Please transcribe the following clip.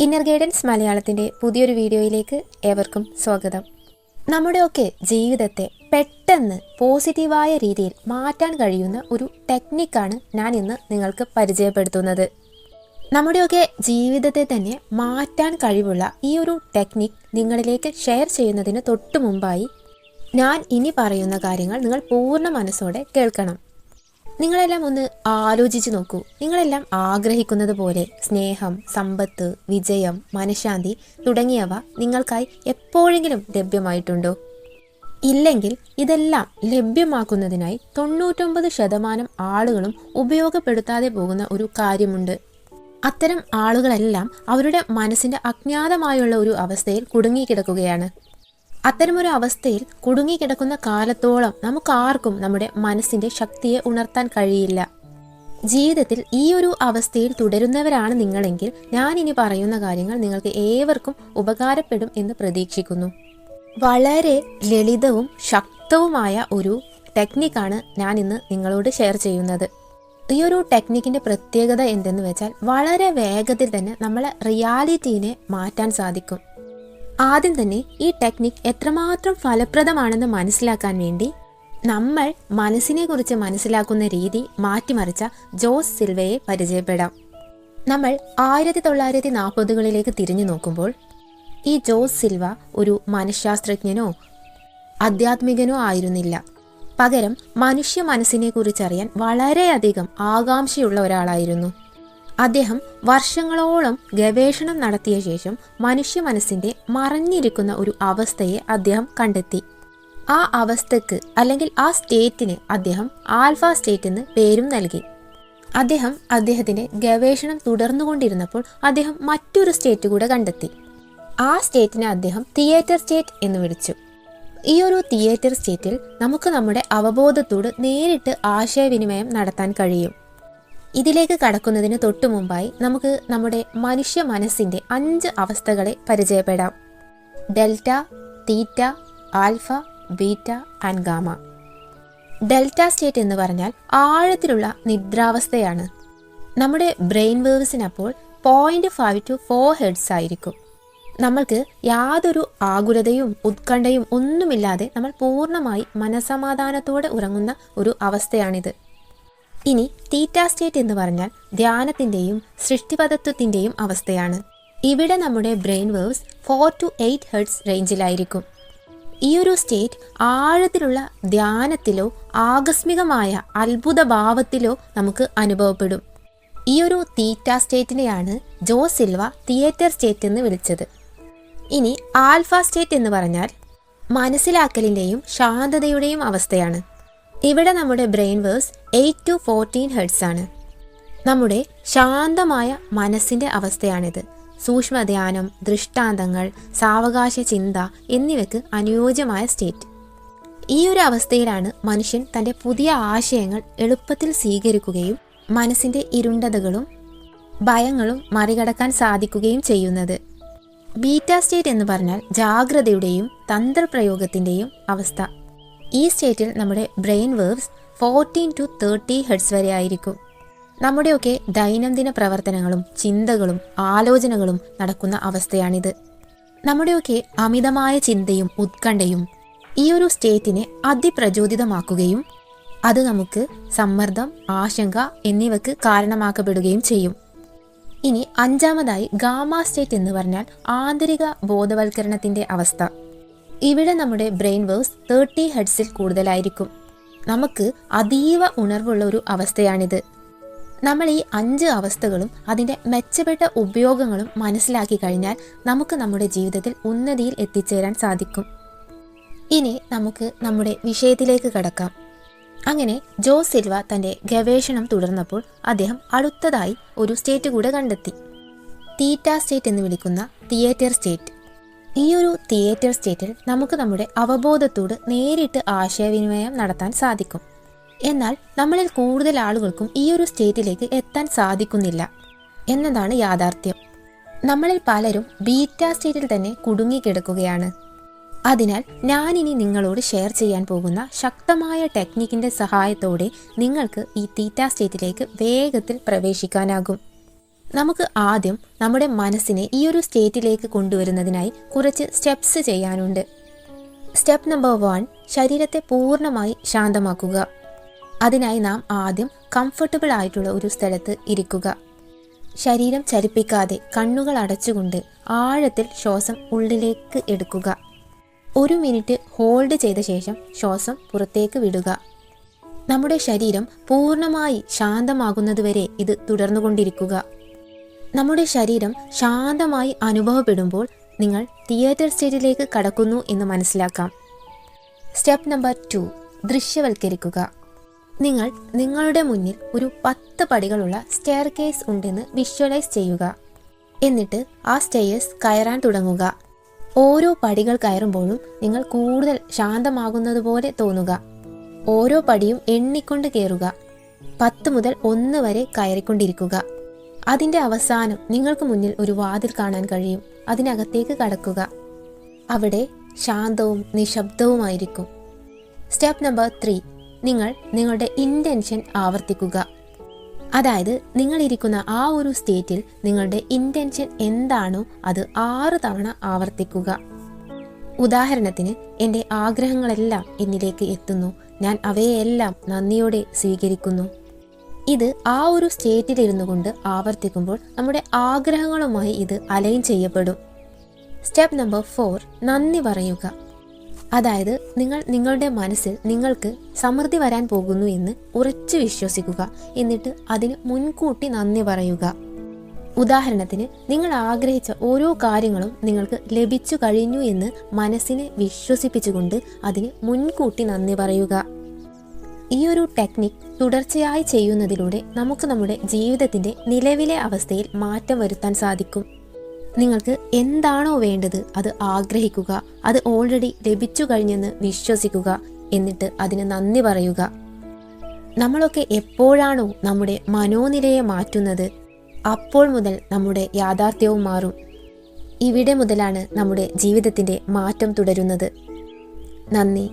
Inner guidance മലയാളത്തിൻ്റെ പുതിയൊരു വീഡിയോയിലേക്ക് ഏവർക്കും സ്വാഗതം. നമ്മുടെയൊക്കെ ജീവിതത്തെ പെട്ടെന്ന് പോസിറ്റീവായ രീതിയിൽ മാറ്റാൻ കഴിയുന്ന ഒരു ടെക്നിക്കാണ് ഞാൻ ഇന്ന് നിങ്ങൾക്ക് പരിചയപ്പെടുത്തുന്നത്. നമ്മുടെയൊക്കെ ജീവിതത്തെ തന്നെ മാറ്റാൻ കഴിവുള്ള ഈ ഒരു ടെക്നിക്ക് നിങ്ങളിലേക്ക് ഷെയർ ചെയ്യുന്നതിന് തൊട്ടു മുമ്പായി ഞാൻ ഇനി പറയുന്ന കാര്യങ്ങൾ നിങ്ങൾ പൂർണ്ണ മനസ്സോടെ കേൾക്കണം. നിങ്ങളെല്ലാം ഒന്ന് ആലോചിച്ച് നോക്കൂ. നിങ്ങളെല്ലാം ആഗ്രഹിക്കുന്നത് പോലെ സ്നേഹം, സമ്പത്ത്, വിജയം, മനഃശാന്തി തുടങ്ങിയവ നിങ്ങൾക്കായി എപ്പോഴെങ്കിലും ലഭ്യമായിട്ടുണ്ടോ? ഇല്ലെങ്കിൽ ഇതെല്ലാം ലഭ്യമാക്കുന്നതിനായി 99% ആളുകളും ഉപയോഗപ്പെടുത്താതെ പോകുന്ന ഒരു കാര്യമുണ്ട്. അത്തരം ആളുകളെല്ലാം അവരുടെ മനസ്സിൻ്റെ അജ്ഞാതമായുള്ള ഒരു അവസ്ഥയിൽ കുടുങ്ങിക്കിടക്കുകയാണ്. അത്തരമൊരു അവസ്ഥയിൽ കുടുങ്ങിക്കിടക്കുന്ന കാലത്തോളം നമുക്കാർക്കും നമ്മുടെ മനസ്സിൻ്റെ ശക്തിയെ ഉണർത്താൻ കഴിയില്ല. ജീവിതത്തിൽ ഈ ഒരു അവസ്ഥയിൽ തുടരുന്നവരാണ് നിങ്ങളെങ്കിൽ ഞാൻ ഇനി പറയുന്ന കാര്യങ്ങൾ നിങ്ങൾക്ക് ഏവർക്കും ഉപകാരപ്പെടും എന്ന് പ്രതീക്ഷിക്കുന്നു. വളരെ ലളിതവും ശക്തവുമായ ഒരു ടെക്നിക്കാണ് ഞാൻ ഇന്ന് നിങ്ങളോട് ഷെയർ ചെയ്യുന്നത്. ഈ ഒരു ടെക്നിക്കിൻ്റെ പ്രത്യേകത എന്തെന്ന് വെച്ചാൽ വളരെ വേഗത്തിൽ തന്നെ നമ്മളെ റിയാലിറ്റീനെ മാറ്റാൻ സാധിക്കും. ആദ്യം തന്നെ ഈ ടെക്നിക്ക് എത്രമാത്രം ഫലപ്രദമാണെന്ന് മനസ്സിലാക്കാൻ വേണ്ടി നമ്മൾ മനസ്സിനെ കുറിച്ച് മനസ്സിലാക്കുന്ന രീതി മാറ്റിമറിച്ച ജോസ് സിൽവയെ പരിചയപ്പെടാം. നമ്മൾ 1940കളിലേക്ക് തിരിഞ്ഞു നോക്കുമ്പോൾ ഈ ജോസ് സിൽവ ഒരു മനഃശാസ്ത്രജ്ഞനോ ആധ്യാത്മികനോ ആയിരുന്നില്ല. പകരം മനുഷ്യ മനസ്സിനെ കുറിച്ചറിയാൻ വളരെയധികം ആകാംക്ഷയുള്ള ഒരാളായിരുന്നു. അദ്ദേഹം വർഷങ്ങളോളം ഗവേഷണം നടത്തിയ ശേഷം മനുഷ്യ മനസ്സിൻ്റെ മറഞ്ഞിരിക്കുന്ന ഒരു അവസ്ഥയെ അദ്ദേഹം കണ്ടെത്തി. ആ അവസ്ഥക്ക് അല്ലെങ്കിൽ ആ സ്റ്റേറ്റിന് അദ്ദേഹം ആൽഫ സ്റ്റേറ്റ് എന്ന് പേരും നൽകി. അദ്ദേഹത്തിൻ്റെ ഗവേഷണം തുടർന്നുകൊണ്ടിരുന്നപ്പോൾ അദ്ദേഹം മറ്റൊരു സ്റ്റേറ്റ് കൂടെ കണ്ടെത്തി. ആ സ്റ്റേറ്റിനെ അദ്ദേഹം തിയേറ്റർ സ്റ്റേറ്റ് എന്ന് വിളിച്ചു. ഈ ഒരു തിയേറ്റർ സ്റ്റേറ്റിൽ നമുക്ക് നമ്മുടെ അവബോധത്തോട് നേരിട്ട് ആശയവിനിമയം നടത്താൻ കഴിയും. ഇതിലേക്ക് കടക്കുന്നതിന് തൊട്ടു മുമ്പായി നമുക്ക് നമ്മുടെ മനുഷ്യ മനസ്സിൻ്റെ 5 അവസ്ഥകളെ പരിചയപ്പെടാം. Delta, theta, alpha, beta and gamma. Delta state എന്ന് പറഞ്ഞാൽ ആഴത്തിലുള്ള നിദ്രാവസ്ഥയാണ്. നമ്മുടെ ബ്രെയിൻ വേവ്സിനപ്പോൾ 0.5 to 4 ഹെർട്സ് ആയിരിക്കും. നമ്മൾക്ക് യാതൊരു ആകുലതയും ഉത്കണ്ഠയും ഒന്നുമില്ലാതെ നമ്മൾ പൂർണ്ണമായി മനസമാധാനത്തോടെ ഉറങ്ങുന്ന ഒരു അവസ്ഥയാണിത്. ഇനി തീറ്റ സ്റ്റേറ്റ് എന്ന് പറഞ്ഞാൽ ധ്യാനത്തിൻ്റെയും സൃഷ്ടിപദത്വത്തിൻ്റെയും അവസ്ഥയാണ്. ഇവിടെ നമ്മുടെ ബ്രെയിൻ വേവ്സ് 4 to 8 ഹെർട്സ് റേഞ്ചിലായിരിക്കും. ഈ ഒരു സ്റ്റേറ്റ് ആഴത്തിലുള്ള ധ്യാനത്തിലോ ആകസ്മികമായ അത്ഭുത ഭാവത്തിലോ നമുക്ക് അനുഭവപ്പെടും. ഈ ഒരു തീറ്റ സ്റ്റേറ്റിനെയാണ് ജോസ് സിൽവ തിയേറ്റർ സ്റ്റേറ്റ് എന്ന് വിളിച്ചത്. ഇനി ആൽഫ സ്റ്റേറ്റ് എന്ന് പറഞ്ഞാൽ മനസ്സിലാക്കലിൻ്റെയും ശാന്തതയുടെയും അവസ്ഥയാണ്. ഇവിടെ നമ്മുടെ ബ്രെയിൻ വേവ്സ് 8 to 14 ഹെർട്സ് ആണ്. നമ്മുടെ ശാന്തമായ മനസ്സിൻ്റെ അവസ്ഥയാണിത്. സൂക്ഷ്മധ്യാനം, ദൃഷ്ടാന്തങ്ങൾ, സാവകാശ ചിന്ത എന്നിവയ്ക്ക് അനുയോജ്യമായ സ്റ്റേറ്റ്. ഈ ഒരു അവസ്ഥയിലാണ് മനുഷ്യൻ തൻ്റെ പുതിയ ആശയങ്ങൾ എളുപ്പത്തിൽ സ്വീകരിക്കുകയും മനസ്സിൻ്റെ ഇരുണ്ടതകളും ഭയങ്ങളും മറികടക്കാൻ സാധിക്കുകയും ചെയ്യുന്നത്. ബീറ്റ സ്റ്റേറ്റ് എന്ന് പറഞ്ഞാൽ ജാഗ്രതയുടെയും തന്ത്രപ്രയോഗത്തിൻ്റെയും അവസ്ഥ. ഈ സ്റ്റേറ്റിൽ നമ്മുടെ ബ്രെയിൻ വേവ്സ് 14 to 30 ഹെർട്സ് വരെ ആയിരിക്കും. നമ്മുടെയൊക്കെ ദൈനംദിന പ്രവർത്തനങ്ങളും ചിന്തകളും ആലോചനകളും നടക്കുന്ന അവസ്ഥയാണിത്. നമ്മുടെയൊക്കെ അമിതമായ ചിന്തയും ഉത്കണ്ഠയും ഈ ഒരു സ്റ്റേറ്റിനെ അതിപ്രചോദിതമാക്കുകയും അത് നമുക്ക് സമ്മർദ്ദം, ആശങ്ക എന്നിവയ്ക്ക് കാരണമാക്കപ്പെടുകയും ചെയ്യും. ഇനി 5ാമതായി ഗാമ സ്റ്റേറ്റ് എന്ന് പറഞ്ഞാൽ ആന്തരിക ബോധവൽക്കരണത്തിൻ്റെ അവസ്ഥ. ഇവിടെ നമ്മുടെ ബ്രെയിൻ വേവ്സ് 30 ഹെർട്സിൽ കൂടുതലായിരിക്കും. നമുക്ക് അതീവ ഉണർവുള്ള ഒരു അവസ്ഥയാണിത്. നമ്മൾ ഈ 5 അവസ്ഥകളും അതിൻ്റെ മെച്ചപ്പെട്ട ഉപയോഗങ്ങളും മനസ്സിലാക്കി കഴിഞ്ഞാൽ നമുക്ക് നമ്മുടെ ജീവിതത്തിൽ ഉന്നതിയിൽ എത്തിച്ചേരാൻ സാധിക്കും. ഇനി നമുക്ക് നമ്മുടെ വിഷയത്തിലേക്ക് കടക്കാം. അങ്ങനെ ജോസ് സിൽവ തൻ്റെ ഗവേഷണം തുടർന്നപ്പോൾ അദ്ദേഹം അടുത്തതായി ഒരു സ്റ്റേറ്റ് കൂടെ കണ്ടെത്തി. തീറ്റ സ്റ്റേറ്റ് എന്ന് വിളിക്കുന്ന തിയേറ്റർ സ്റ്റേറ്റ്. ഈ ഒരു തിയേറ്റർ സ്റ്റേറ്റിൽ നമുക്ക് നമ്മുടെ അവബോധത്തോട് നേരിട്ട് ആശയവിനിമയം നടത്താൻ സാധിക്കും. എന്നാൽ നമ്മളിൽ കൂടുതൽ ആളുകൾക്കും ഈ ഒരു സ്റ്റേറ്റിലേക്ക് എത്താൻ സാധിക്കുന്നില്ല എന്നതാണ് യാഥാർത്ഥ്യം. നമ്മളിൽ പലരും ബീറ്റ സ്റ്റേറ്റിൽ തന്നെ കുടുങ്ങിക്കിടക്കുകയാണ്. അതിനാൽ ഞാനിനി നിങ്ങളോട് ഷെയർ ചെയ്യാൻ പോകുന്ന ശക്തമായ ടെക്നിക്കിൻ്റെ സഹായത്തോടെ നിങ്ങൾക്ക് ഈ തീറ്റ സ്റ്റേറ്റിലേക്ക് വേഗത്തിൽ പ്രവേശിക്കാനാകും. നമുക്ക് ആദ്യം നമ്മുടെ മനസ്സിനെ ഈ ഒരു സ്റ്റേറ്റിലേക്ക് കൊണ്ടുവരുന്നതിനായി കുറച്ച് സ്റ്റെപ്സ് ചെയ്യാനുണ്ട്. സ്റ്റെപ്പ് നമ്പർ 1, ശരീരത്തെ പൂർണ്ണമായി ശാന്തമാക്കുക. അതിനായി നാം ആദ്യം കംഫർട്ടബിൾ ആയിട്ടുള്ള ഒരു സ്ഥലത്ത് ഇരിക്കുക. ശരീരം ചലിപ്പിക്കാതെ കണ്ണുകൾ അടച്ചുകൊണ്ട് ആഴത്തിൽ ശ്വാസം ഉള്ളിലേക്ക് എടുക്കുക. 1 മിനിറ്റ് ഹോൾഡ് ചെയ്ത ശേഷം ശ്വാസം പുറത്തേക്ക് വിടുക. നമ്മുടെ ശരീരം പൂർണ്ണമായി ശാന്തമാകുന്നതുവരെ ഇത് തുടർന്നുകൊണ്ടിരിക്കുക. നമ്മുടെ ശരീരം ശാന്തമായി അനുഭവപ്പെടുമ്പോൾ നിങ്ങൾ തിയേറ്റർ സ്റ്റേജിലേക്ക് കടക്കുന്നു എന്ന് മനസ്സിലാക്കാം. Step number 2, ദൃശ്യവൽക്കരിക്കുക. നിങ്ങൾ നിങ്ങളുടെ മുന്നിൽ ഒരു 10 പടികളുള്ള സ്റ്റെയർ കേസ് ഉണ്ടെന്ന് വിഷ്വലൈസ് ചെയ്യുക. എന്നിട്ട് ആ സ്റ്റെയേഴ്സ് കയറാൻ തുടങ്ങുക. ഓരോ പടികൾ കയറുമ്പോഴും നിങ്ങൾ കൂടുതൽ ശാന്തമാകുന്നത് പോലെ തോന്നുക. ഓരോ പടിയും എണ്ണിക്കൊണ്ട് കയറുക. 10 മുതൽ 1 വരെ കയറിക്കൊണ്ടിരിക്കുക. അതിൻ്റെ അവസാനം നിങ്ങൾക്ക് മുന്നിൽ ഒരു വാതിൽ കാണാൻ കഴിയും. അതിനകത്തേക്ക് കടക്കുക. അവിടെ ശാന്തവും നിശബ്ദവുമായിരിക്കും. സ്റ്റെപ്പ് നമ്പർ 3, നിങ്ങൾ നിങ്ങളുടെ ഇൻറ്റൻഷൻ ആവർത്തിക്കുക. അതായത് നിങ്ങളിരിക്കുന്ന ആ ഒരു സ്റ്റേറ്റിൽ നിങ്ങളുടെ ഇൻറ്റൻഷൻ എന്താണോ അത് 6 തവണ ആവർത്തിക്കുക. ഉദാഹരണത്തിന്, എൻ്റെ ആഗ്രഹങ്ങളെല്ലാം എന്നിലേക്ക് എത്തുന്നു, ഞാൻ അവയെല്ലാം നന്ദിയോടെ സ്വീകരിക്കുന്നു. ഇത് ആ ഒരു സ്റ്റേറ്റിലിരുന്നു കൊണ്ട് ആവർത്തിക്കുമ്പോൾ നമ്മുടെ ആഗ്രഹങ്ങളുമായി ഇത് അലൈൻ ചെയ്യപ്പെടും. സ്റ്റെപ്പ് നമ്പർ 4, നന്ദി പറയുക. അതായത് നിങ്ങൾ നിങ്ങളുടെ മനസ്സിൽ നിങ്ങൾക്ക് സമൃദ്ധി വരാൻ പോകുന്നു എന്ന് ഉറച്ചു വിശ്വസിക്കുക. എന്നിട്ട് അതിന് മുൻകൂട്ടി നന്ദി പറയുക. ഉദാഹരണത്തിന്, നിങ്ങൾ ആഗ്രഹിച്ച ഓരോ കാര്യങ്ങളും നിങ്ങൾക്ക് ലഭിച്ചു കഴിഞ്ഞു എന്ന് മനസ്സിനെ വിശ്വസിപ്പിച്ചുകൊണ്ട് അതിന് മുൻകൂട്ടി നന്ദി പറയുക. ഈ ഒരു ടെക്നിക് തുടർച്ചയായി ചെയ്യുന്നതിലൂടെ നമുക്ക് നമ്മുടെ ജീവിതത്തിൻ്റെ നിലവിലെ അവസ്ഥയിൽ മാറ്റം വരുത്താൻ സാധിക്കും. നിങ്ങൾക്ക് എന്താണോ വേണ്ടത് അത് ആഗ്രഹിക്കുക. അത് ഓൾറെഡി ലഭിച്ചു കഴിഞ്ഞെന്ന് വിശ്വസിക്കുക. എന്നിട്ട് അതിന് നന്ദി പറയുക. നമ്മളൊക്കെ എപ്പോഴാണോ നമ്മുടെ മനോനിലയെ മാറ്റുന്നത്, അപ്പോൾ മുതൽ നമ്മുടെ യാഥാർത്ഥ്യവും മാറും. ഇവിടെ മുതലാണ് നമ്മുടെ ജീവിതത്തിൻ്റെ മാറ്റം തുടരുന്നത്. നന്ദി.